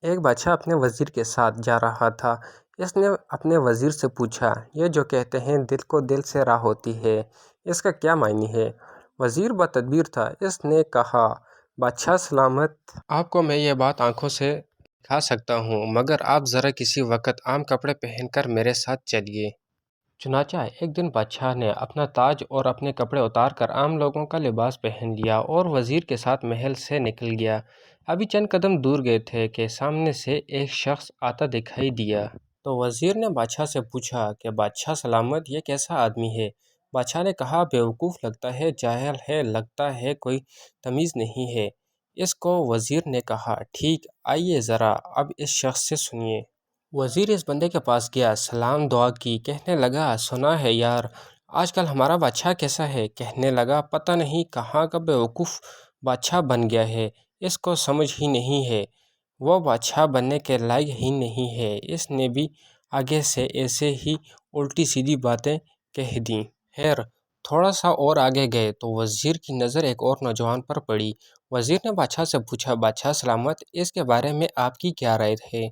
ایک بادشاہ اپنے وزیر کے ساتھ جا رہا تھا۔ اس نے اپنے وزیر سے پوچھا، یہ جو کہتے ہیں دل کو دل سے راہ ہوتی ہے، اس کا کیا معنی ہے؟ وزیر بتدبیر تھا۔ اس نے کہا، بادشاہ سلامت، آپ کو میں یہ بات آنکھوں سے دکھا سکتا ہوں، مگر آپ ذرا کسی وقت عام کپڑے پہن کر میرے ساتھ چلیے۔ چنانچہ ایک دن بادشاہ نے اپنا تاج اور اپنے کپڑے اتار کر عام لوگوں کا لباس پہن لیا اور وزیر کے ساتھ محل سے نکل گیا۔ ابھی چند قدم دور گئے تھے کہ سامنے سے ایک شخص آتا دکھائی دیا۔ تو وزیر نے بادشاہ سے پوچھا کہ بادشاہ سلامت، یہ کیسا آدمی ہے؟ بادشاہ نے کہا، بیوقوف لگتا ہے، جاہل ہے، لگتا ہے کوئی تمیز نہیں ہے اس کو۔ وزیر نے کہا، ٹھیک، آئیے ذرا اب اس شخص سے سنیے۔ وزیر اس بندے کے پاس گیا، سلام دعا کی، کہنے لگا، سنا ہے یار آج کل ہمارا بادشاہ کیسا ہے؟ کہنے لگا، پتہ نہیں کہاں کا بیوقوف بادشاہ بن گیا ہے، اس کو سمجھ ہی نہیں ہے، وہ بادشاہ بننے کے لائق ہی نہیں ہے۔ اس نے بھی آگے سے ایسے ہی الٹی سیدھی باتیں کہہ دیں۔ خیر، تھوڑا سا اور آگے گئے تو وزیر کی نظر ایک اور نوجوان پر پڑی۔ وزیر نے بادشاہ سے پوچھا، بادشاہ سلامت، اس کے بارے میں آپ کی کیا رائے ہے؟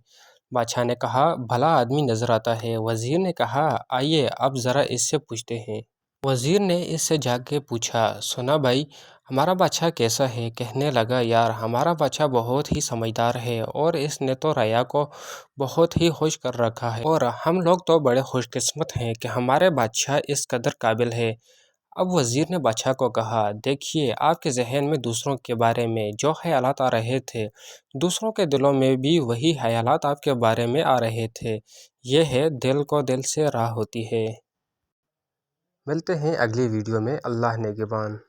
بادشاہ نے کہا، بھلا آدمی نظر آتا ہے۔ وزیر نے کہا، آئیے اب ذرا اس سے پوچھتے ہیں۔ وزیر نے اس سے جا کے پوچھا، سنا بھائی، ہمارا بادشاہ کیسا ہے؟ کہنے لگا، یار ہمارا بادشاہ بہت ہی سمجھدار ہے اور اس نے تو رعایا کو بہت ہی خوش کر رکھا ہے، اور ہم لوگ تو بڑے خوش قسمت ہیں کہ ہمارے بادشاہ اس قدر قابل ہے۔ اب وزیر نے بادشاہ کو کہا، دیکھیے، آپ کے ذہن میں دوسروں کے بارے میں جو خیالات آ رہے تھے، دوسروں کے دلوں میں بھی وہی خیالات آپ کے بارے میں آ رہے تھے۔ یہ ہے دل کو دل سے راہ ہوتی ہے۔ ملتے ہیں اگلی ویڈیو میں۔ اللہ نگہبان۔